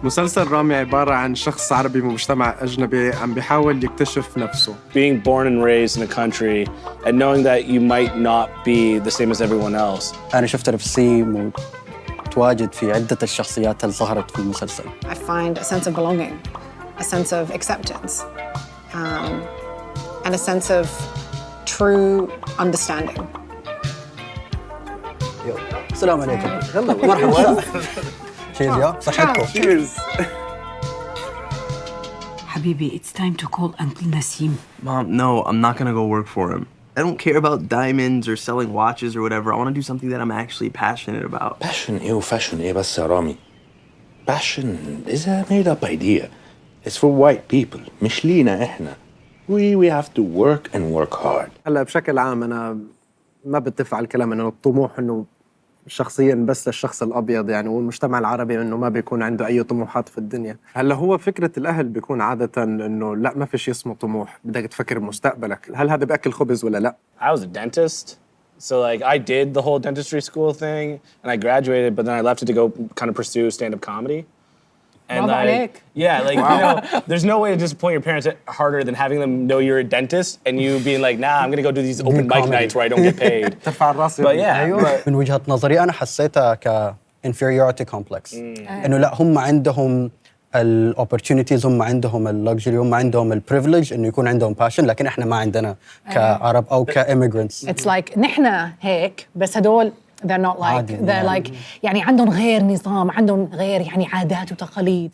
مسلسل رامي عبارة عن شخص عربي بمجتمع أجنبي عم بيحاول يكتشف نفسه. Being born and raised in a country and knowing that you might not be the same as everyone else. أنا شفت نفسي متواجد في عدة الشخصيات اللي ظهرت في المسلسل. I find a sense of belonging, a sense of acceptance, and a sense of true understanding. السلام عليكم. مرحبا. Cheers, يا صحتكم. Cheers. Habibi, it's time to call Uncle Nassim. Mom, no, I'm not gonna go work for him. I don't care about diamonds or selling watches or whatever. I want to do something that I'm actually passionate about. Passion إيه وفاشن إيه بس يا رامي. Passion is a made-up idea. It's for white people. مش لينا إحنا. We have to work and work hard. هلا بشكل عام أنا ما بتفق على الكلام إنه الطموح إنه شخصياً بس للشخص الأبيض يعني، والمجتمع العربي إنه ما بيكون عنده أي طموحات في الدنيا. هلا هو فكرة الأهل بيكون عادة إنه لا ما في شيء اسمه طموح، بدك تفكر بمستقبلك، هل هذا بأكل خبز ولا لا؟ I was a dentist. So like I did the whole dentistry school thing and I graduated, but then I left it to go kind of pursue stand-up comedy. And like, yeah, like, you know, there's no way to disappoint your parents harder than having them know you're a dentist and you being like, nah, I'm gonna go do these open mic nights where I don't get paid. ترفع الراس. But yeah, من وجهة نظري أنا حسيتها ك inferiority complex. إنه لا هم عندهم ال opportunities، هم عندهم ال luxury، هم عندهم ال privilege إنه يكون عندهم passion، لكن إحنا ما عندنا كعرب أو كimmigrants. It's like نحن هيك بس هدول they're not like they're like يعني عندهم غير نظام، عندهم غير يعني عادات وتقاليد.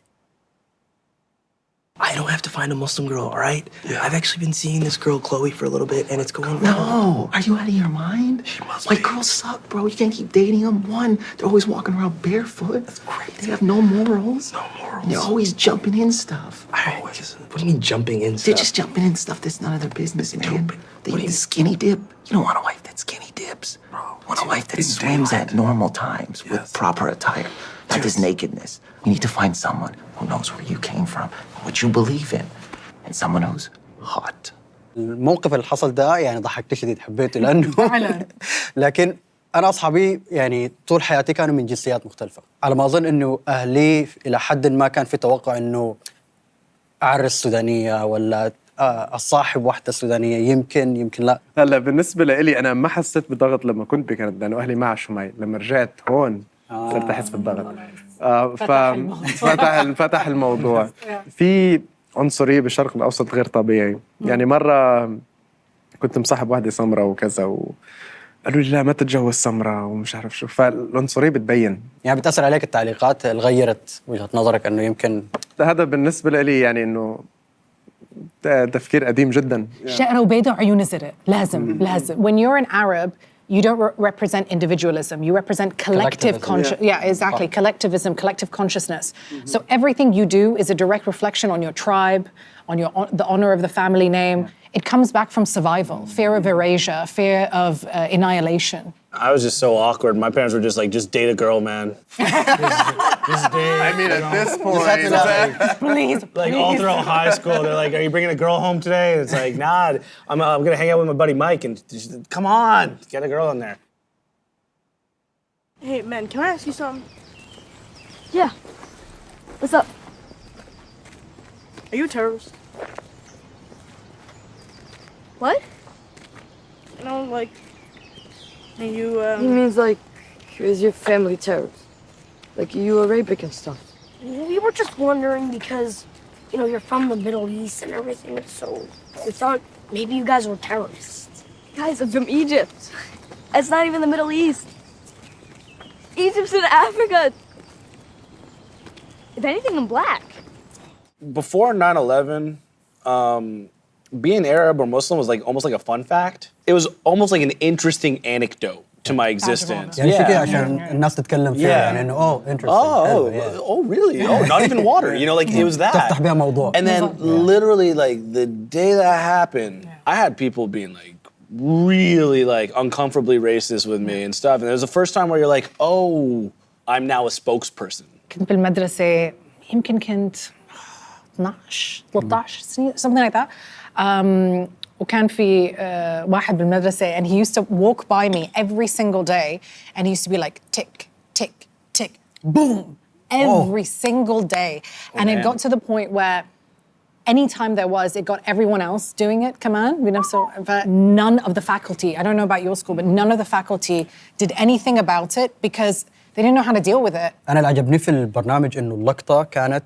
I don't have to find a Muslim girl, all right? Yeah. I've actually been seeing this girl, Chloe, for a little bit, and it's going well. No, are you out of your mind? She must White be. girls suck, bro. You can't keep dating them. One, they're always walking around barefoot. That's crazy. They have no morals. No morals. They're always jumping in stuff. All right, what do you mean jumping in stuff? They're just jumping in stuff that's none of their business, man. They eat the skinny dip. You don't want a wife that skinny dips. Bro, You want a wife that swims at normal times with proper attire, not this nakedness. We need to find someone who knows where you came from, what you believe in, and someone who's hot. الموقف اللي حصل ده يعني ضحكت شديد، حبيته لأنه لكن أنا أصحابي يعني طول حياتي كانوا من جنسيات مختلفة. على ما أظن إنه أهلي إلى حد ما كان في توقع إنه أعرس سودانية ولا الصاحب واحدة سودانية، يمكن لا. هلا بالنسبة لإلي أنا ما حسيت بضغط لما كنت بكندا لأنه أهلي ما عاشوا معي. لما رجعت هون صرت أحس بالضغط. فتح الموضوع. في عنصرية بالشرق الأوسط غير طبيعي. يعني مرة كنت مصاحب واحدة سمرة وكذا قالوا لي لا ما تتجوز سمرة ومش عارف شو، فالعنصرية بتبين. يعني بتأثر عليك التعليقات اللي غيرت وجهة نظرك إنه يمكن هذا بالنسبة لي يعني إنه تفكير قديم جدا. شقرة وبيضة وعيون زرق لازم. When you're an Arab, you don't represent individualism. You represent collective consciousness. Yeah, exactly. Collectivism, collective consciousness. So everything you do is a direct reflection on your tribe, on the honor of the family name. It comes back from survival, fear of erasure, fear of annihilation. I was just so awkward. My parents were just like, just date a girl, man. just date. I mean, at this point, Please, like all throughout high school, they're like, "Are you bringing a girl home today?" And it's like, "Nah, I'm gonna hang out with my buddy Mike." And just, come on, get a girl in there. Hey, man, can I ask you something? Yeah. What's up? Are you a terrorist? What? You know, like, are you, He means like, is your family terrorist? Like you Arabic and stuff? We were just wondering because, you know, you're from the Middle East and everything, so we thought maybe you guys were terrorists. Guys, I'm from Egypt. It's not even the Middle East. Egypt's in Africa. If anything, I'm black. Before 9/11, being Arab or Muslim was like almost like a fun fact. It was almost like an interesting anecdote to my existence. يعني في كده عشان الناس تتكلم فيها يعني إنه interesting. Oh, really? Oh, not even water. You know, like it was that. تفتح بها موضوع. And then literally like the day that happened, I had people being like really like uncomfortably racist with me and stuff. And it was the first time where you're like, oh, I'm now a spokesperson. كنت بالمدرسة يمكن كنت 12 13 سنة something like that. وكان في واحد بالمدرسة and he used to walk by me every single day and he used to be like tick tick tick boom every single day. And it got to the point where anytime there was, it got everyone else doing it كمان بنفسه. None of the faculty, I don't know about your school, but none of the faculty did anything about it because they didn't know how to deal with it. أنا اللي عجبني في البرنامج إنه اللقطة كانت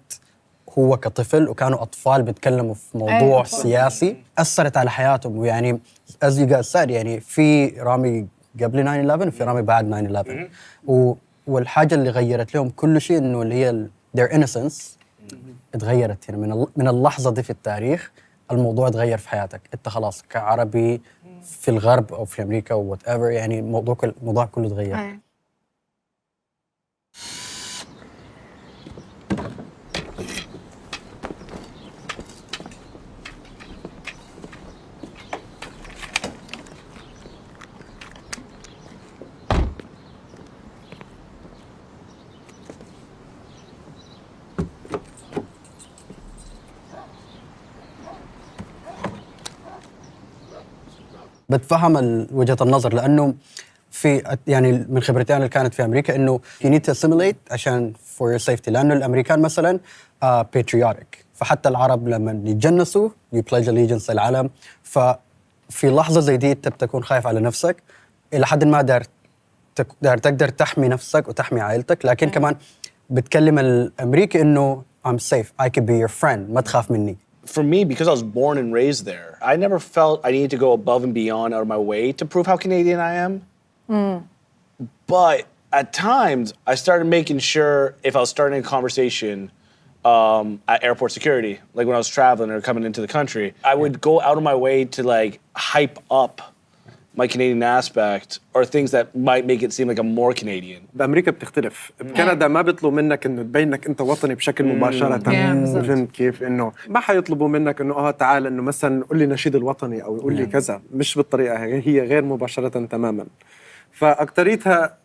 هو كطفل وكانوا أطفال بيتكلموا في موضوع سياسي أثرت على حياتهم. ويعني as you guys said يعني في رامي قبل 9/11 وفي رامي بعد 9/11 والحاجة اللي غيرت لهم كل شيء إنه اللي هي their innocence اتغيرت. يعني من اللحظة دي في التاريخ الموضوع اتغير في حياتك. أنت خلاص كعربي في الغرب أو في أمريكا أو whatever يعني الموضوع كله اتغير. بتفهم وجهة النظر لأنه في يعني من خبرتي أنا اللي كانت في أمريكا إنه you need to assimilate عشان for your safety. لأنه الأمريكان مثلاً patriotic فحتى العرب لما يتجنسوا you pledge allegiance للعلم. ففي لحظة زي دي أنت بتكون خايف على نفسك إلى حد ما دار تقدر تحمي نفسك وتحمي عائلتك. لكن كمان بتكلم الأمريكي إنه I'm safe I could be your friend ما تخاف مني. For me, because I was born and raised there, I never felt I needed to go above and beyond out of my way to prove how Canadian I am. But at times, I started making sure if I was starting a conversation at airport security, like when I was traveling or coming into the country, I would go out of my way to like hype up my Canadian aspect or things that might make it seem like I'm more Canadian. بأمريكا بتختلف. بكندا ما بيطلبوا منك إنه تبينك أنت وطني بشكل مباشرة. فهمت كيف؟ إنه ما حيطلبوا منك إنه تعال إنه مثلاً قول لي نشيد الوطني أو قول لي كذا. مش بالطريقة هي غير مباشرة تماماً. فأكتريتها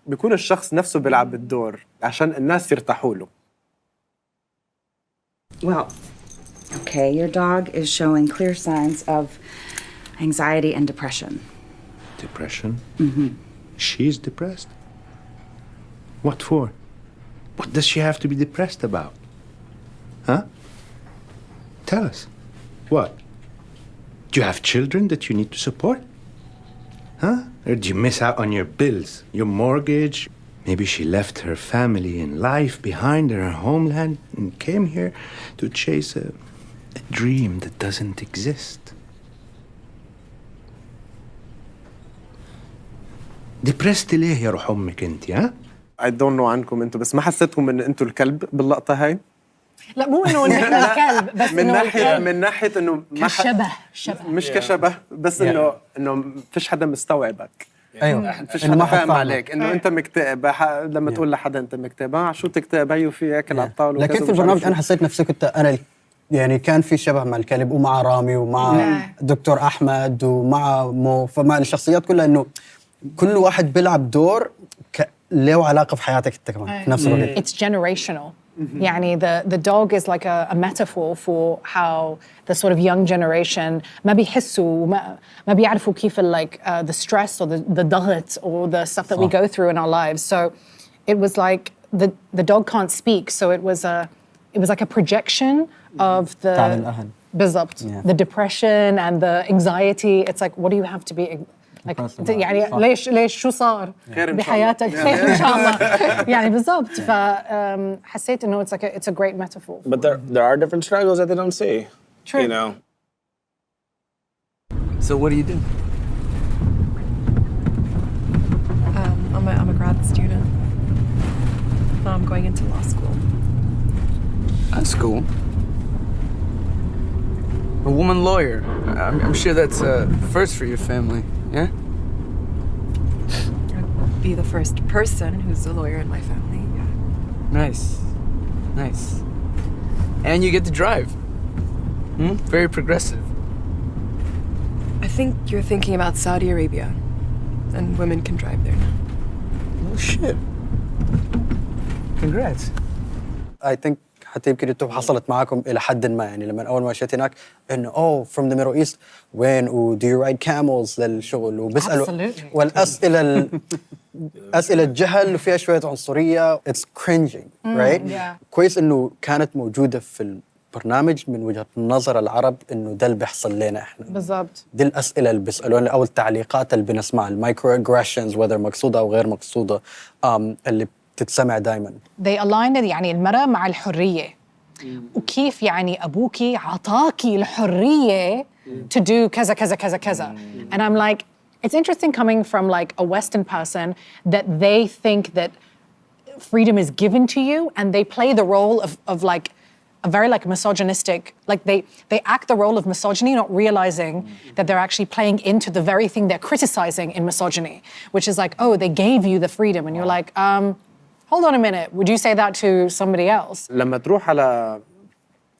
بيكون الشخص نفسه بيلعب الدور عشان الناس يرتاحوا له. Well, okay, your dog is showing clear signs of anxiety and depression. Depression? Mm-hmm. She's depressed? What for? What does she have to be depressed about? Huh? Tell us. What? Do you have children that you need to support? Huh? Or do you miss out on your bills, your mortgage? Maybe she left her family and life behind in her homeland and came here to chase a dream that doesn't exist. depressed ليه يا روح أمك أنت ها؟ I don't know عنكم أنتوا بس ما حسيتكم إن أنتوا الكلب باللقطة هاي؟ لا مو إنه نحن الكلب بس من ناحية إنه كشبه مش كشبه بس إنه فيش حدا مستوعبك. أيوة. فيش حدا فاهم عليك إنه أنت مكتئب. لما تقول لحدا أنت مكتئب شو تكتئب هي وفي أكل على الطاولة. لكن في البرنامج أنا حسيت نفسي كنت أنا يعني كان في شبه مع الكلب ومع رامي ومع دكتور أحمد ومع مو فمع الشخصيات كلها إنه كل واحد بيلعب دور له علاقة في حياتك أنت كمان في نفس الوقت. It's generational. يعني the dog is like a metaphor for how the sort of young generation ما بيحسوا ما بيعرفوا كيف like the stress or the ضغط or the stuff that we go through in our lives. So it was like the dog can't speak. So it was like a projection of the بالضبط the depression and the anxiety. It's like what do you have to be like يعني ليش شو صار بحياتك خير إن شاء الله يعني بالضبط. فحسيت إنه it's a great metaphor. But there are different struggles that they don't see. True. You know. So what do you do? I'm a grad student. I'm going into law school. That's cool. A woman lawyer. I'm sure that's a first for your family. Yeah? I'd be the first person who's a lawyer in my family, yeah. Nice. And you get to drive. Very progressive. I think you're thinking about Saudi Arabia, and women can drive there now. Oh shit. Congrats. I think حتى يمكن انتم حصلت معكم الى حد ما يعني لما اول ما مشيت هناك انه from the Middle East وين do you ride camels للشغل وبيسالوا والاسئله أسئلة جهل وفيها شوية عنصرية. It's cringing, right? كويس إنه كانت موجودة في البرنامج من وجهة نظر العرب إنه ده اللي بيحصل لنا إحنا. بالضبط. دي الأسئلة اللي بيسألونا أو التعليقات اللي بنسمعها المايكرو اجريشنز whether مقصودة أو غير مقصودة اللي بتتسمع دائما. They aligned يعني المرأة مع الحرية. وكيف يعني أبوكي عطاكي الحرية to do كذا كذا كذا كذا. And I'm like, it's interesting coming from like a Western person that they think that freedom is given to you and they play the role of like a very like misogynistic, like they act the role of misogyny, not realizing that they're actually playing into the very thing they're criticizing in misogyny, which is like, oh, they gave you the freedom. And you're like, hold on a minute, would you say that to somebody else? لما تروح على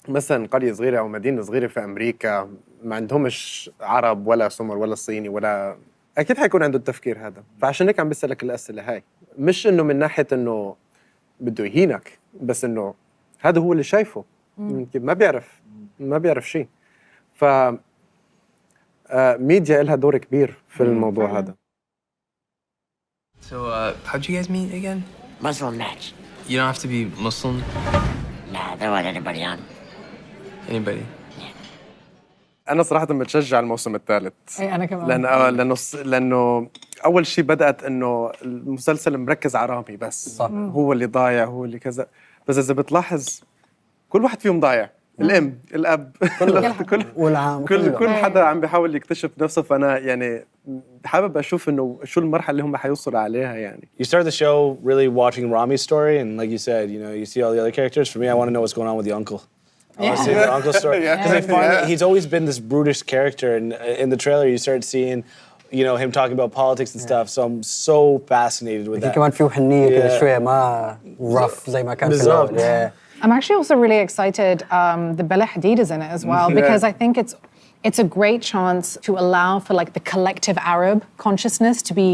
مثلا قرية صغيرة أو مدينة صغيرة في أمريكا ما عندهمش عرب ولا سمر ولا صيني ولا أكيد حيكون عنده التفكير هذا. فعشان هيك عم بسألك الأسئلة هاي، مش إنه من ناحية إنه بده يهينك، بس إنه هذا هو اللي شايفه. يمكن ما بيعرف شيء. ف ميديا لها دور كبير في الموضوع هذا. So how'd you guys meet again? Muslim match. You don't have to be Muslim. Nah, they want anybody on. Anybody. أنا صراحة بتشجع الموسم الثالث. أي أنا كمان. لأنه أول شيء بدأت إنه المسلسل مركز على رامي بس. صح. هو اللي ضايع، هو اللي كذا. بس إذا بتلاحظ كل واحد فيهم ضايع. الأم، الأب، كل حدا عم بيحاول يكتشف نفسه. فأنا يعني حابب أشوف إنه شو المرحلة اللي هم حيوصلوا عليها يعني. You start the show really watching Rami's story, and like you said, you know, you see all the other characters. For me, I want to know what's going on with the uncle. I want to see the uncle's story because I find that he's always been this brutish character, and in the trailer you start seeing, you know, him talking about politics and stuff. So I'm so fascinated with that. كمان فيه حنية كده شوية ما rough زي ما كان في الأول. I'm actually also really excited that Bella Hadid is in it as well because I think it's a great chance to allow for like the collective Arab consciousness to be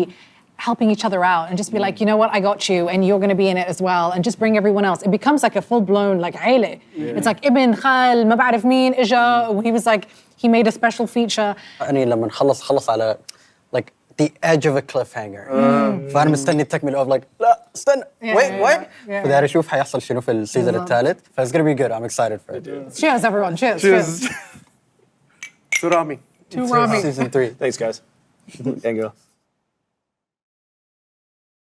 helping each other out and just be like, you know what, I got you and you're going to be in it as well and just bring everyone else. It becomes like a full-blown like عيلة. It's like Ibn Khal, ما بعرف مين إجا. He was like, he made a special feature. يعني لما خلص على like the edge of a cliffhanger. فأنا مستني التكملة of like لا استنى wait فداري أشوف حيحصل شنو في السيزون الثالث. It's gonna be good. I'm excited for it. Cheers everyone. Cheers. To Rami. To Rami. Season 3. Thanks guys. And girl.